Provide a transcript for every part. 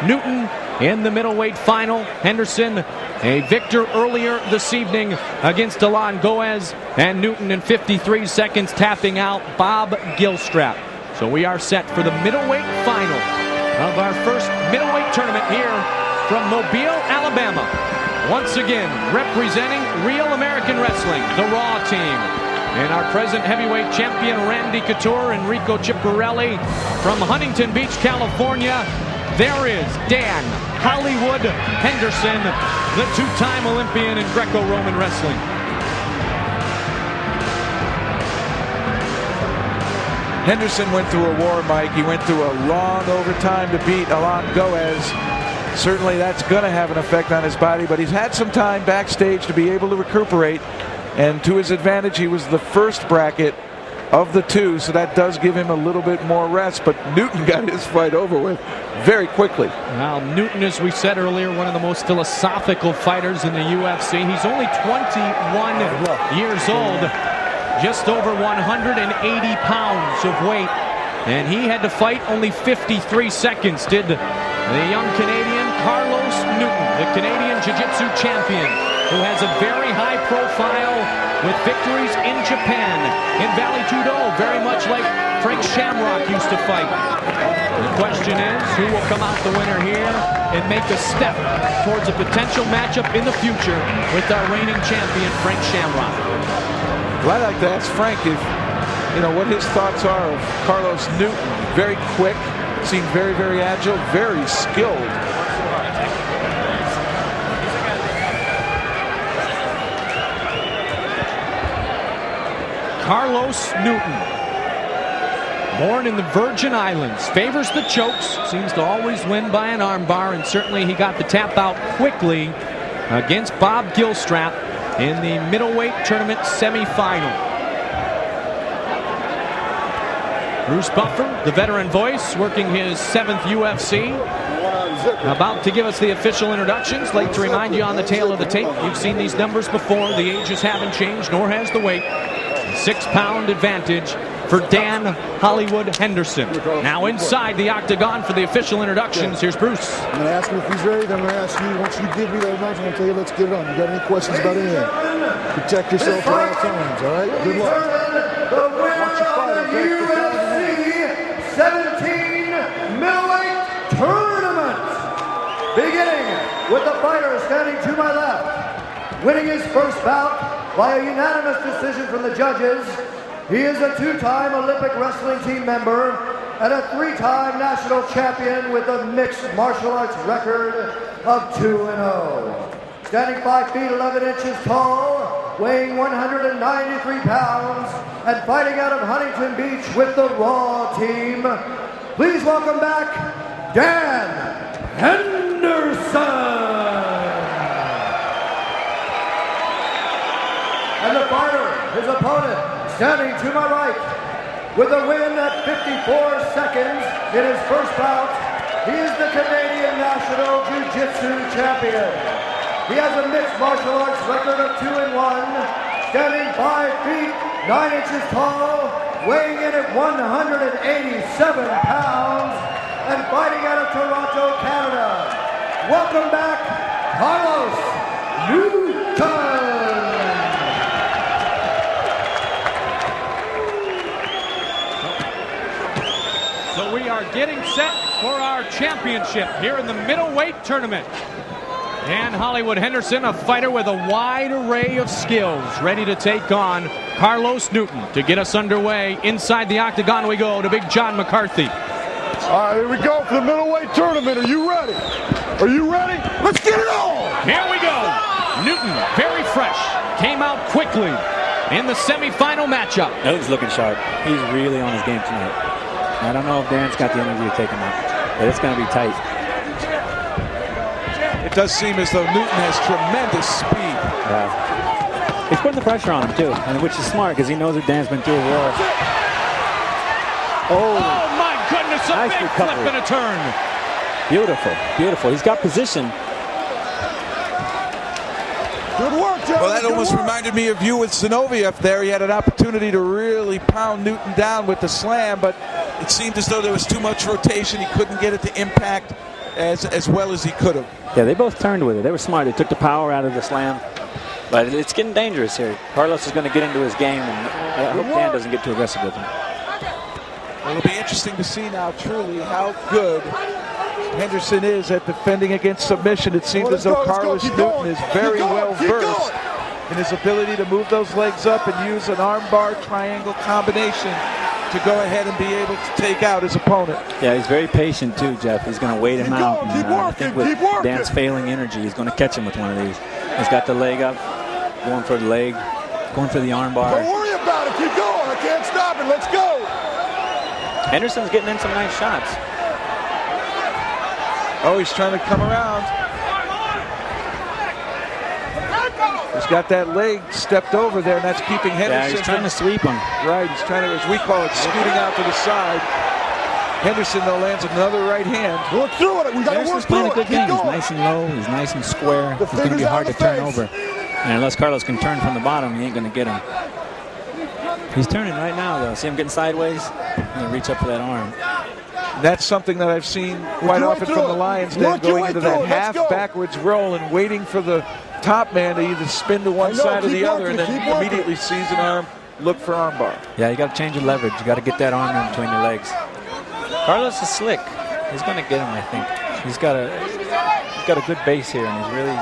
Newton in the middleweight final. Henderson, a victor earlier this evening against Alon Goez, and Newton in 53 seconds tapping out Bob Gilstrap. So we are set for the middleweight final of our first middleweight tournament here from Mobile, Alabama. Once again, representing Real American Wrestling, the Raw team. And our present heavyweight champion, Randy Couture, Enrico Ciparelli. From Huntington Beach, California, there is Dan Hollywood Henderson, the two-time Olympian in Greco-Roman wrestling. Henderson went through a war, Mike. He went through a long overtime to beat Alon Goez. Certainly that's going to have an effect on his body, but he's had some time backstage to be able to recuperate. And to his advantage, he was the first bracket of the two, so that does give him a little bit more rest. But Newton got his fight over with very quickly. Well, Newton, as we said earlier, one of the most philosophical fighters in the UFC. He's only 21 years old, just over 180 pounds of weight. And he had to fight only 53 seconds, did the young Canadian Carlos Newton, the Canadian Jiu-Jitsu champion, who has a very high profile with victories in Japan, in Valley Tudo, very much like Frank Shamrock used to fight. The question is, who will come out the winner here and make a step towards a potential matchup in the future with our reigning champion, Frank Shamrock? Well, I'd like to ask Frank if, what his thoughts are of Carlos Newton. Very quick, seemed very, very agile, very skilled. Carlos Newton, born in the Virgin Islands, favors the chokes, seems to always win by an armbar, and certainly he got the tap out quickly against Bob Gilstrap in the middleweight tournament semifinal. Bruce Buffer, the veteran voice, working his 7th UFC. About to give us the official introductions. Like to remind you on the tail of the tape, you've seen these numbers before. The ages haven't changed, nor has the weight. 6-pound advantage for Dan Hollywood Henderson. Now inside the octagon for the official introductions. Here's Bruce. I'm going to ask him if he's ready. Then I'm going to ask you, once you give me that match, I'm going to tell you, let's get it on. You got any questions about anything? Protect yourself at all times, all right? Good luck. The winner of the UFC 17 middleweight tournament. Beginning with the fighter standing to my left, winning his first bout by a unanimous decision from the judges. He is a 2-time Olympic wrestling team member and a 3-time national champion with a mixed martial arts record of 2-0. Standing 5 feet 11 inches tall, weighing 193 pounds, and fighting out of Huntington Beach with the Raw team, please welcome back Dan Henderson. And the fighter, his opponent, standing to my right, with a win at 54 seconds in his first bout, he is the Canadian National Jiu-Jitsu champion. He has a mixed martial arts record of 2-1, standing 5 feet 9 inches tall, weighing in at 187 pounds, and fighting out of Toronto, Canada. Welcome back, Carlos Newton. So we are getting set for our championship here in the middleweight tournament. Dan Hollywood Henderson, a fighter with a wide array of skills, ready to take on Carlos Newton. To get us underway, inside the octagon we go to Big John McCarthy. All right, here we go for the middleweight tournament. Are you ready? Are you ready? Let's get it on! Here we go. Newton, very fresh, came out quickly in the semifinal matchup. Newton's looking sharp. He's really on his game tonight. I don't know if Dan's got the energy to take him out, but it's going to be tight. It does seem as though Newton has tremendous speed. Yeah. He's putting the pressure on him, too, and which is smart because he knows that Dan's been through a war. Oh my goodness, a nice big recovery. flip and a turn. Beautiful, beautiful. He's got position. Good work, John. Well, that almost reminded me of you with Zinoviev there. He had an opportunity to really pound Newton down with the slam, but it seemed as though there was too much rotation. He couldn't get it to impact. as well as he could have. Yeah, they both turned with it. They were smart. They took the power out of the slam. But it's getting dangerous here. Carlos is going to get into his game, and I hope Dan doesn't get too aggressive with him. Well, it'll be interesting to see now truly how good Henderson is at defending against submission. It seems as though Carlos Newton is very well versed in his ability to move those legs up and use an armbar triangle combination to go ahead and be able to take out his opponent. Yeah, he's very patient too, Jeff. He's going to wait him out. And, I think with Dan's failing energy, he's going to catch him with one of these. He's got the leg up, going for the leg, going for the armbar. Don't worry about it. Keep going. I can't stop it. Let's go. Henderson's getting in some nice shots. Oh, he's trying to come around. He's got that leg stepped over there, and that's keeping Henderson. Yeah, he's trying to sweep him. Right, he's trying to, as we call it, scooting out to the side. Henderson, though, lands another right hand. Work through it. We got to work Henderson's playing a through good it. game. Keep He's going. nice and low. He's nice and square. He's going to be hard to turn over. And unless Carlos can turn from the bottom, he ain't going to get him. He's turning right now, though. See him getting sideways? He's going to reach up for that arm. That's something that I've seen quite often from the Lions, then going into that half backwards roll and waiting for the top man to either spin to one side or the other, and then immediately sees an arm, look for armbar. Yeah, you got to change your leverage. You got to get that arm in between your legs. Carlos is slick. He's going to get him, I think. He's got a good base here, and he's really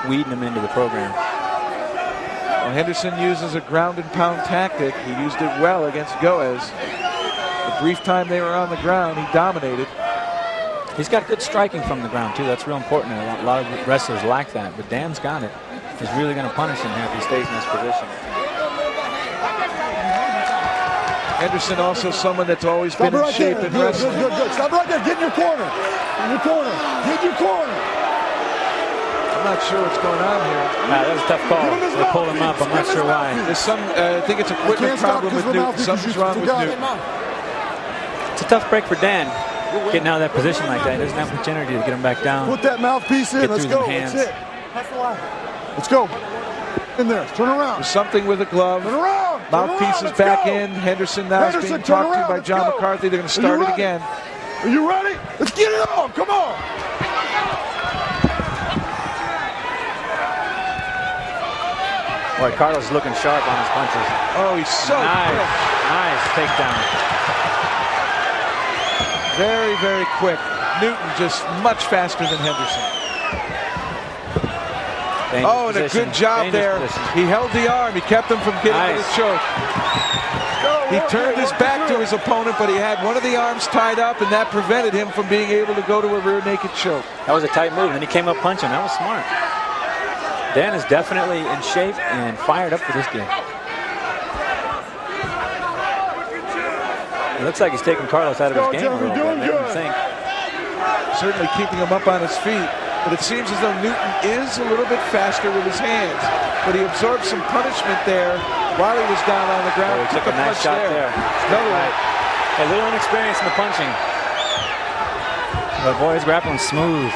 weeding him into the program. Well, Henderson uses a ground and pound tactic. He used it well against Goes. The brief time they were on the ground, he dominated. He's got good striking from the ground, too. That's real important. A lot of wrestlers lack that, but Dan's got it. He's really going to punish him here if he stays in this position. Henderson also someone that's always been in shape in wrestling. Good. Stop right there. Get in your corner. In your corner. Get in your corner. I'm not sure what's going on here. That was a tough call. They pulled him up. I'm not sure why. There's some, I think it's a equipment problem with Newton. Something's wrong with Newton. It's a tough break for Dan. Getting out of that position like that. He doesn't have much energy to get him back down. Put that mouthpiece in. Get Let's through go. them hands. That's it. Let's go. In there. Turn around. There's something with the glove. Turn around. Mouthpiece is back in. Henderson now is being talked to by John McCarthy. They're going to start it again. Are you ready? Let's get it on. Come on. Boy, Carlos is looking sharp on his punches. Oh, he's so quick. Nice takedown. Very, very quick. Newton just much faster than Henderson. Dangerous and position. a good job there. He held the arm. He kept him from getting to the choke. He turned his back to his opponent, but he had one of the arms tied up, and that prevented him from being able to go to a rear naked choke. That was a tight move, and he came up punching. That was smart. Dan is definitely in shape and fired up for this game. It looks like he's taking Carlos out of his game a little bit. Making him think. Certainly keeping him up on his feet. But it seems as though Newton is a little bit faster with his hands. But he absorbed some punishment there while he was down on the ground. He took a nice shot there. Another one. A little inexperience in the punching. But boy, he's grappling smooth.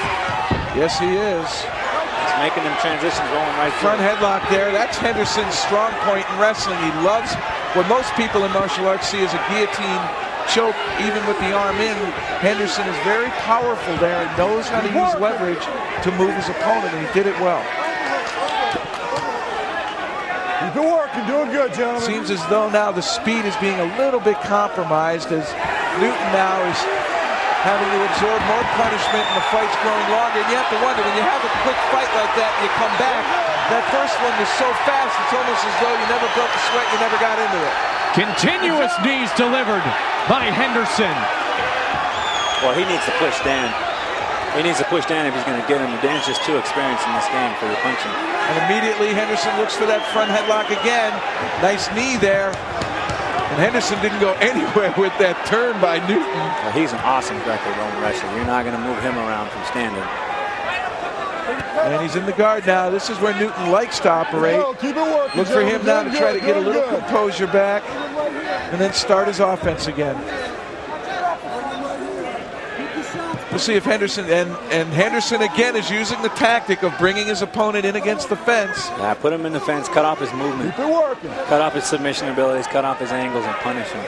Yes, he is. He's making them transitions going right through. Front headlock there. That's Henderson's strong point in wrestling. He loves what most people in martial arts see as a guillotine choke, even with the arm in. Henderson is very powerful there and knows how to use leverage to move his opponent, and he did it well. Keep it working. Doing good, gentlemen. Seems as though now the speed is being a little bit compromised as Newton now is having to absorb more punishment and the fight's growing longer. And you have to wonder, when you have a quick fight like that and you come back, that first one was so fast, it's almost as though you never broke a sweat, you never got into it. Continuous knees delivered by Henderson. Well, he needs to push Dan. He needs to push Dan if he's going to get him. Dan's just too experienced in this game for the punching. And immediately Henderson looks for that front headlock again. Nice knee there. And Henderson didn't go anywhere with that turn by Newton. Well, he's an awesome Greco-Roman wrestler. You're not going to move him around from standing. And he's in the guard now. This is where Newton likes to operate. Keep it working. Look for him now to try to get a little composure back and then start his offense again. We'll see if Henderson, and Henderson again is using the tactic of bringing his opponent in against the fence. Yeah, put him in the fence, cut off his movement. Keep it working. Cut off his submission abilities, cut off his angles, and punish him.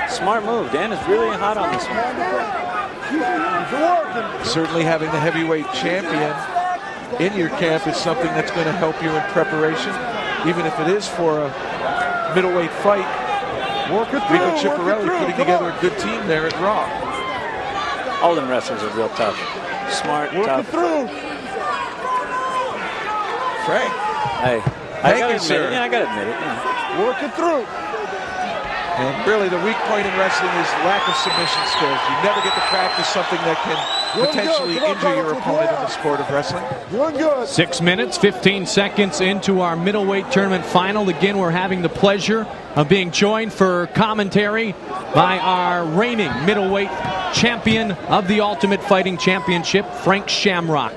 Smart move. Dan is really hot on this one. Keep it working. certainly having the heavyweight champion in your camp is something that's going to help you in preparation, even if it is for a middleweight fight. Rico Chiapparelli putting together a good team there at Raw. All them wrestlers are real tough. Smart, tough. Frank. Hey, I gotta admit it. Yeah, I gotta admit it. Yeah. Working through. And really, the weak point in wrestling is lack of submission skills. You never get to practice something that can potentially injure your opponent in the sport of wrestling. Doing good. 6 minutes, 15 seconds into our middleweight tournament final. Again, we're having the pleasure of being joined for commentary by our reigning middleweight champion of the Ultimate Fighting Championship, Frank Shamrock.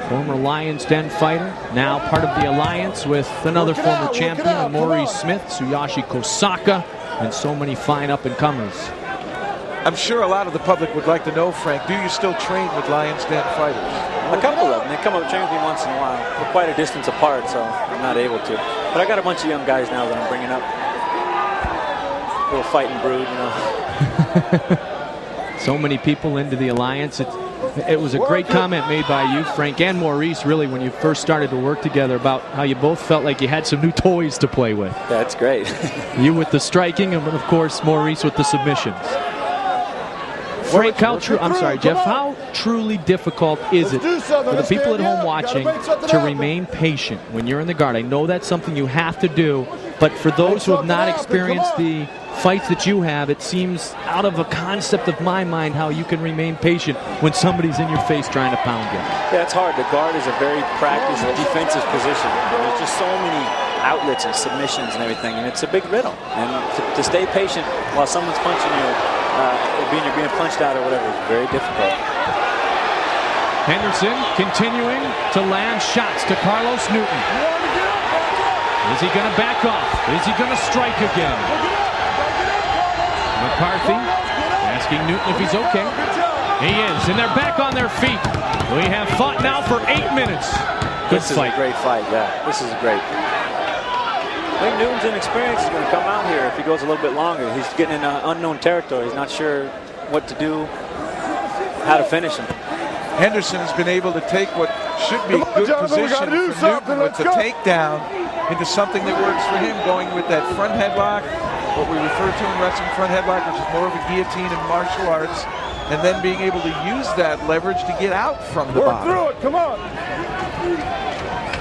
Former Lions Den fighter, now part of the alliance with another former champion, Maurice Smith, Tsuyoshi Kosaka, and so many fine up-and-comers. I'm sure a lot of the public would like to know, Frank, do you still train with Lions Den fighters? A couple of them. They come up and train with me once in a while. We're quite a distance apart, so I'm not able to. But I got a bunch of young guys now that I'm bringing up. A little fighting brood, you know. So many people into the alliance. It was a great comment made by you, Frank, and Maurice, really, when you first started to work together about how you both felt like you had some new toys to play with. That's great. You with the striking, and of course, Maurice with the submissions. Frank, I'm sorry, Jeff, how truly difficult is it for the people at home watching to remain patient when you're in the guard? I know that's something you have to do, but for those who have not experienced the fights that you have, it seems out of a concept of my mind how you can remain patient when somebody's in your face trying to pound you. Yeah, it's hard. The guard is a very practiced defensive position. There's just so many outlets and submissions and everything, and it's a big riddle. And to stay patient while someone's punching you, you're being punched out or whatever, is very difficult. Henderson continuing to land shots to Carlos Newton. Is he going to back off? Is he going to strike again? McCarthy asking Newton if he's okay. He is, and they're back on their feet. We have fought now for 8 minutes. Good fight. This is a great fight, yeah. This is great. I think Newton's inexperience is going to come out here if he goes a little bit longer. He's getting in unknown territory. He's not sure what to do, how to finish him. Henderson has been able to take what should be good position for Newton with the takedown into something that works for him, going with that front headlock, what we refer to in wrestling front headlock, which is more of a guillotine in martial arts, and then being able to use that leverage to get out from the bottom. Through it, come on.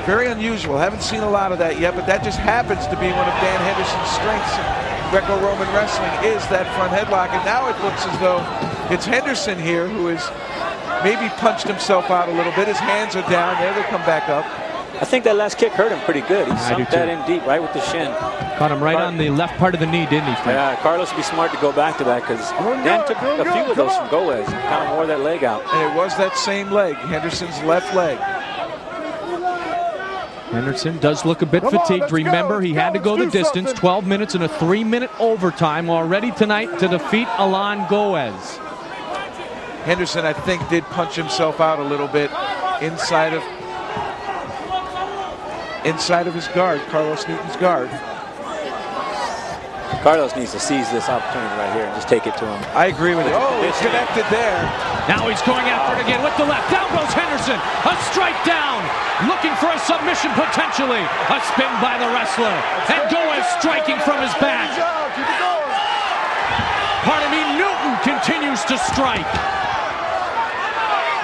Very unusual. Haven't seen a lot of that yet, but that just happens to be one of Dan Henderson's strengths in Greco-Roman wrestling, is that front headlock. And now it looks as though it's Henderson here who has maybe punched himself out a little bit. His hands are down there. They come back up. I think that last kick hurt him pretty good. He sunk that in deep, right with the shin. Caught him right on the left part of the knee, didn't he, Frank? Yeah, Carlos would be smart to go back to that because Dan took a few of those from Goes and kind of wore that leg out. And it was that same leg, Henderson's left leg. Henderson does look a bit fatigued. Remember, he had to go the distance, 12 minutes and a 3-minute overtime already tonight to defeat Alan Goes. Henderson, I think, did punch himself out a little bit inside of his guard, Carlos Newton's guard. Carlos needs to seize this opportunity right here and just take it to him. I agree with you. Oh, he's connected there. Now he's going after it again with the left. Down goes Henderson. A strike down. Looking for a submission potentially. A spin by the wrestler. And Goes striking from his back. Pardon me, Newton continues to strike.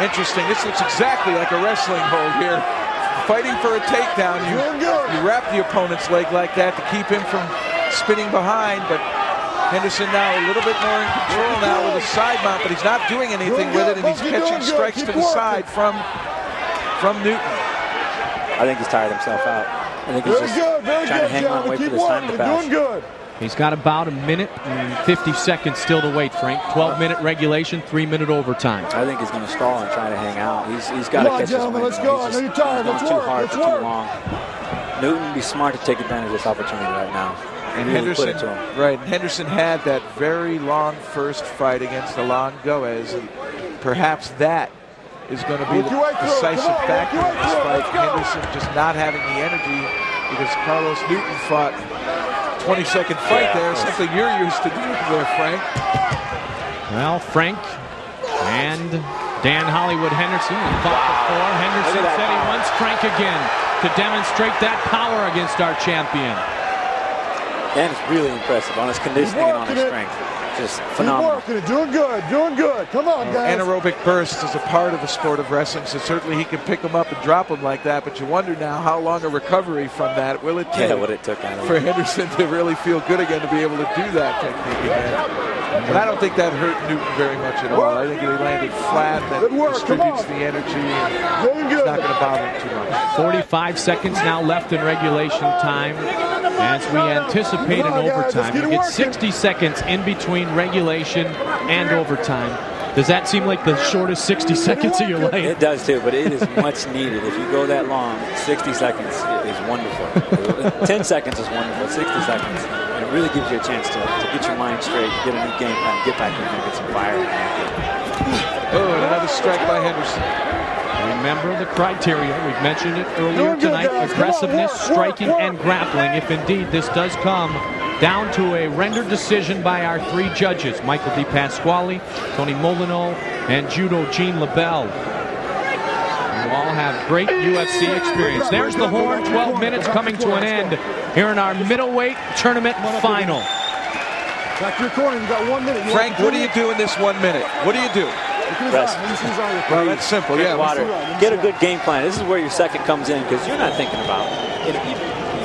Interesting. This looks exactly like a wrestling hold here. Fighting for a takedown. You wrap the opponent's leg like that to keep him from spinning behind, but Henderson now a little bit more in control now with a side mount, but he's not doing anything with it, and he's catching strikes to the side from Newton. I think he's tired himself out. I think he's just trying to hang on and wait for this time to pass. He's got about a minute and 50 seconds still to wait, Frank. 12-minute regulation, 3-minute overtime. I think he's going to stall and try to hang out. He's got to catch this win. Let's go. I know you're tired. He's going too hard for too long. Newton would be smart to take advantage of this opportunity right now. And Henderson had that very long first fight against Alan Goes, and perhaps that is going to be the decisive factor in this fight. Henderson just not having the energy because Carlos Newton fought 20-second fight there, something you're used to doing there, Frank. Well, Frank And Dan Hollywood Henderson fought before. Henderson said he wants Frank again to demonstrate that power against our champion. And it's really impressive on his conditioning and on his strength. Just phenomenal. He's working it. Doing good. Doing good. Come on, guys. Anaerobic bursts is a part of the sport of wrestling, so certainly he can pick them up and drop them like that. But you wonder now how long a recovery from that will it take? Yeah, what it took out of for him. Henderson to really feel good again to be able to do that technique again. But I don't think that hurt Newton very much at all. I think he landed flat. That distributes the energy. And it's not going to bother him too much. 45 seconds now left in regulation time as we anticipate an overtime. You get 60 seconds in between regulation and overtime. Does that seem like the shortest 60 seconds of your life? It does too, but it is much needed. If you go that long, 60 seconds is wonderful. 10 seconds is wonderful, 60 seconds. And it really gives you a chance to get your mind straight, get a new game plan, get back in there and get some fire. Oh, and another strike by Henderson. Remember the criteria. We've mentioned it earlier tonight. Aggressiveness, striking, and grappling. If indeed this does come down to a rendered decision by our three judges, Michael DePasquale, Tony Molyneux, and Judo Gene LaBelle. You all have great UFC experience. There's the horn. 12 minutes coming to an end here in our middleweight tournament final. Back to your corner. You got 1 minute. Frank, what do you do in this 1 minute? What do you do? Rest. Well, that's simple, yeah. Water. Get a good game plan. This is where your second comes in because you're not thinking about it.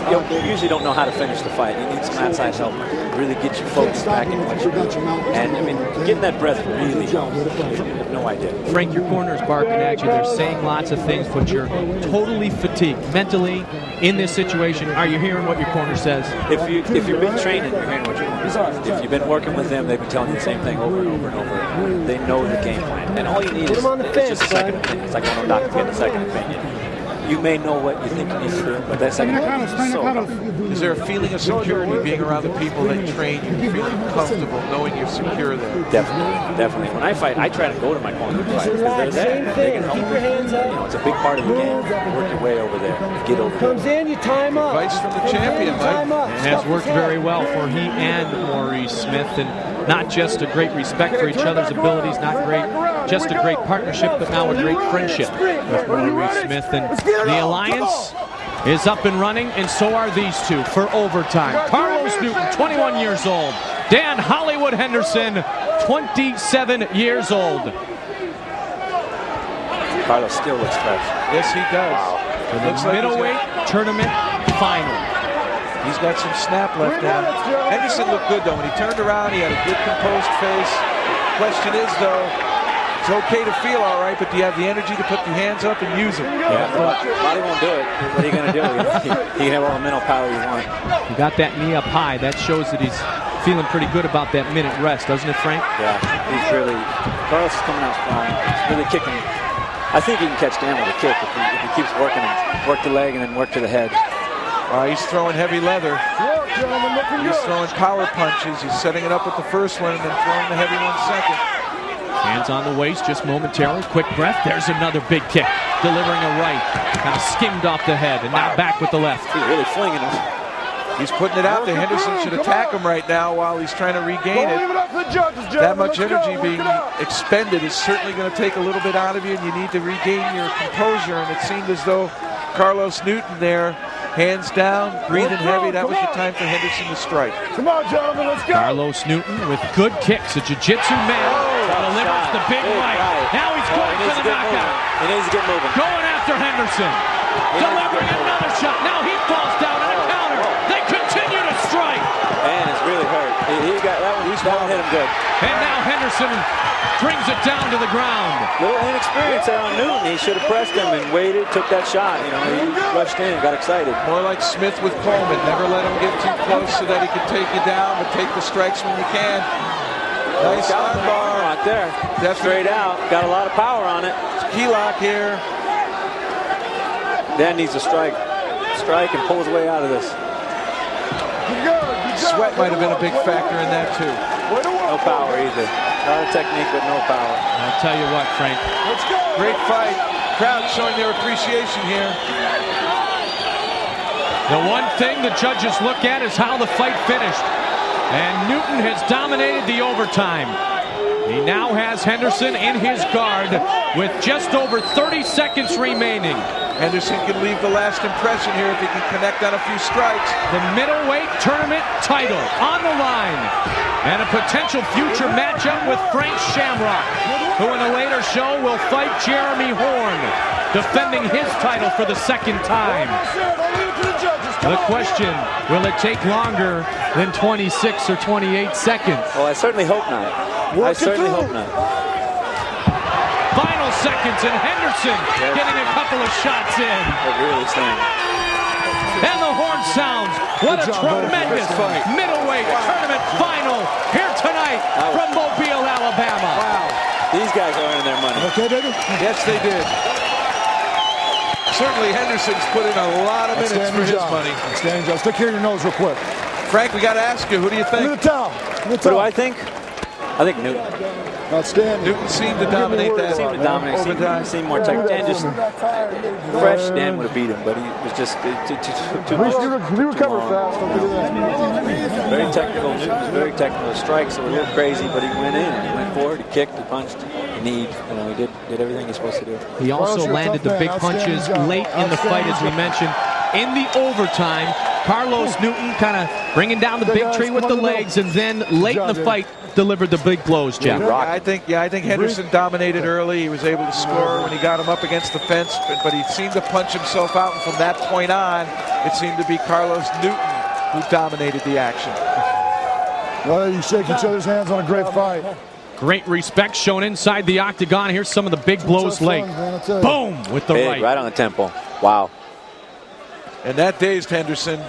You usually don't know how to finish the fight. You need some outside help. Really get you focused back in what you're doing. And I mean, getting that breath really helps. You have no idea. Frank, your corner's barking at you. They're saying lots of things, but you're totally fatigued mentally in this situation. Are you hearing what your corner says? If you've been training, you're hearing what your corner says. If you've been working with them, they've been telling you the same thing over and over and over. They know the game plan. And all you need is just a second opinion. It's like when a doctor gets a second opinion. You may know what you think you need to do, but that second opinion is so rough. Is there a feeling of security being around the people that train you, feeling comfortable, knowing you're secure there? Definitely, definitely. When I fight, I try to go to my corner fight because they're there. They can help me. You know, it's a big part of the game. Work your way over there. Get over there. Comes in, you time up. Advice from the champion, Mike. And has worked very well for he and Maurice Smith, and not just a great respect for each other's abilities, not just a great partnership, but now a great friendship with Maurice Smith. And the alliance is up and running, and so are these two for overtime. Carlos Newton, 21 years old. Dan Hollywood Henderson, 27 years old. Carlos still looks fresh. Yes, he does. For the middleweight tournament final. He's got some snap left in him. Henderson looked good, though. When he turned around, he had a good composed face. Question is, though, it's okay to feel all right, but do you have the energy to put your hands up and use it? Yeah, body won't do it. What are you going to do? He can have all the mental power you want. He got that knee up high. That shows that he's feeling pretty good about that minute rest, doesn't it, Frank? Yeah, he's really, Carlos is coming out strong. He's really kicking. I think he can catch Dan with a kick if he keeps working him. Work the leg and then work to the head. He's throwing heavy leather. He's throwing power punches. He's setting it up with the first one and then throwing the heavy one second. Hands on the waist just momentarily. Quick breath. There's another big kick. Delivering a right. Kind of skimmed off the head and now back with the left. He's really flinging him. He's putting it out there. Henderson should attack him right now while he's trying to regain it. That much energy being expended is certainly going to take a little bit out of you, and you need to regain your composure. And it seemed as though Carlos Newton there, hands down, breathing heavy. That was the time for Henderson to strike. Come on, gentlemen, let's go. Carlos Newton with good kicks. A jiu-jitsu man delivers the big right. Now he's going for the knockout. He needs to get moving. Going after Henderson. Delivering another shot. Now he falls down in a counter. They continue to strike. And it's really hurt. He got that one. That one hit him good. And now Henderson brings it down to the ground. Little inexperience there on Newton. He should have pressed him and waited, took that shot. You know, he rushed in, got excited. More like Smith with Coleman. Never let him get too close so that he could take you down, but take the strikes when you can. Nice arm bar. Right there. Straight out. Got a lot of power on it. Key lock here. Dan needs a strike. Strike and pull his way out of this. Sweat might have been a big factor in that, too. No power either. A lot of technique, but no power. I'll tell you what, Frank. Great fight. Crowd showing their appreciation here. The one thing the judges look at is how the fight finished. And Newton has dominated the overtime. He now has Henderson in his guard with just over 30 seconds remaining. Henderson can leave the last impression here if he can connect on a few strikes. The middleweight tournament title on the line. And a potential future matchup with Frank Shamrock, who in a later show will fight Jeremy Horn, defending his title for the second time. The question, will it take longer than 26 or 28 seconds? Well, I certainly hope not. I certainly hope not. Final seconds, and Henderson getting a couple of shots in. They're really slaying. And the horn sounds. What a tremendous middleweight tournament final here tonight from Mobile, Alabama. Wow. These guys are earning their money. Okay, baby? Yes, they did. Certainly Henderson's put in a lot of minutes for his money. Outstanding job. Stick here in your nose real quick. Frank, we got to ask you, who do you think? Give me the towel. What do I think? I think Newton. Outstanding. Newton seemed to dominate that. Seemed to dominate. Seemed more technical. Dan just fresh. Dan would have beat him, but he was just too much. He recovered fast. Very technical. Newton was very technical. His strikes were a little crazy, but he went in. He went forward. He kicked. He punched. He did everything he's supposed to do. He also landed the big punches late in the fight, as we mentioned. In the overtime, Carlos Newton kind of bringing down the big tree with the legs, and then late in the fight delivered the big blows, Jeff. I think Henderson dominated early. He was able to score when he got him up against the fence, but he seemed to punch himself out, and from that point on, it seemed to be Carlos Newton who dominated the action. Well, you shake each other's hands on a great fight. Great respect shown inside the octagon. Here's some of the big blows late. Boom with the big, right on the temple. Wow. And that dazed Henderson.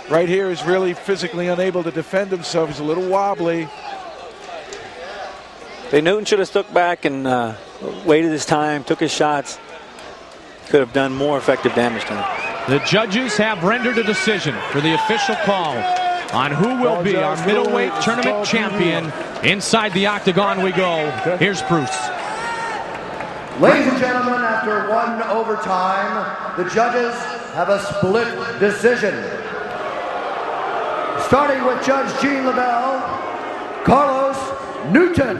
Right here is really physically unable to defend himself. He's a little wobbly. Newton should have stuck back and waited his time, took his shots. Could have done more effective damage to him. The judges have rendered a decision for the official call on who will be our middleweight tournament champion. Inside the octagon we go. Here's Bruce. Ladies and gentlemen, after one overtime, the judges have a split decision. Starting with Judge Gene LaBelle, Carlos Newton.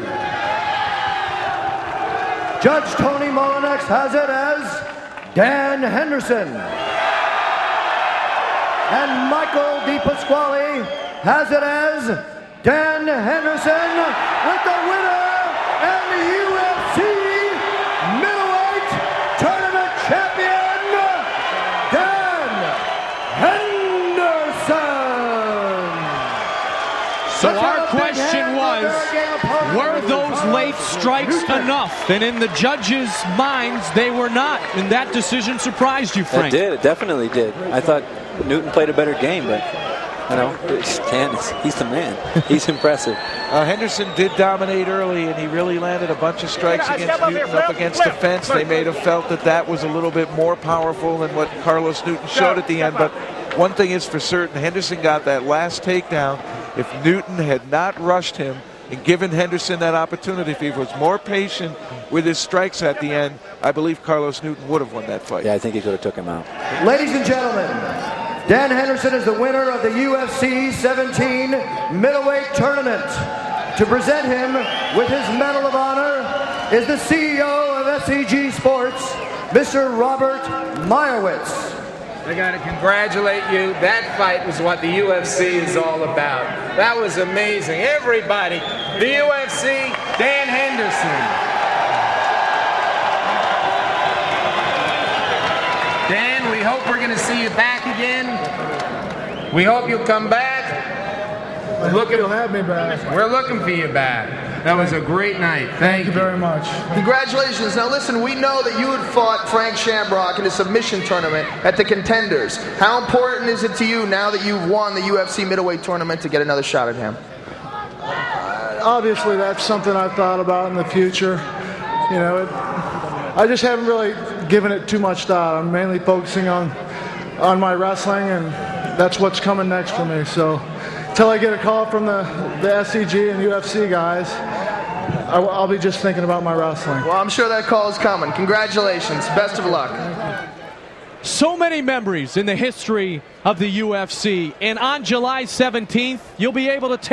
Judge Tony Molinex has it as Dan Henderson. And Michael DiPasquale has it as Dan Henderson, with the winner and the UFC middleweight tournament champion, Dan Henderson. So our question was, were those late strikes enough? And in the judges' minds, they were not. And that decision surprised you, Frank. It did. It definitely did. I thought Newton played a better game, but he's the man. He's impressive. Henderson did dominate early, and he really landed a bunch of strikes against Newton up against the fence. They may have felt that was a little bit more powerful than what Carlos Newton showed at the end. But one thing is for certain, Henderson got that last takedown. If Newton had not rushed him and given Henderson that opportunity, if he was more patient with his strikes at the end, I believe Carlos Newton would have won that fight. Yeah, I think he could have took him out. Ladies and gentlemen, Dan Henderson is the winner of the UFC 17 middleweight tournament. To present him with his Medal of Honor is the CEO of SEG Sports, Mr. Robert Meyerowitz. I got to congratulate you. That fight was what the UFC is all about. That was amazing. Everybody, the UFC, Dan Henderson. Dan, we hope we're going to see you back again. We hope you'll come back. You'll have me back. We're looking for you back. That was a great night. Thank you very much. Congratulations. Now listen, we know that you had fought Frank Shamrock in a submission tournament at the Contenders. How important is it to you now that you've won the UFC middleweight tournament to get another shot at him? Obviously, that's something I've thought about in the future. You know, I just haven't really given it too much thought. I'm mainly focusing on my wrestling, and that's what's coming next for me. So until I get a call from the SEG and UFC guys, I'll be just thinking about my wrestling. Well, I'm sure that call is coming. Congratulations. Best of luck. So many memories in the history of the UFC. And on July 17th, you'll be able to take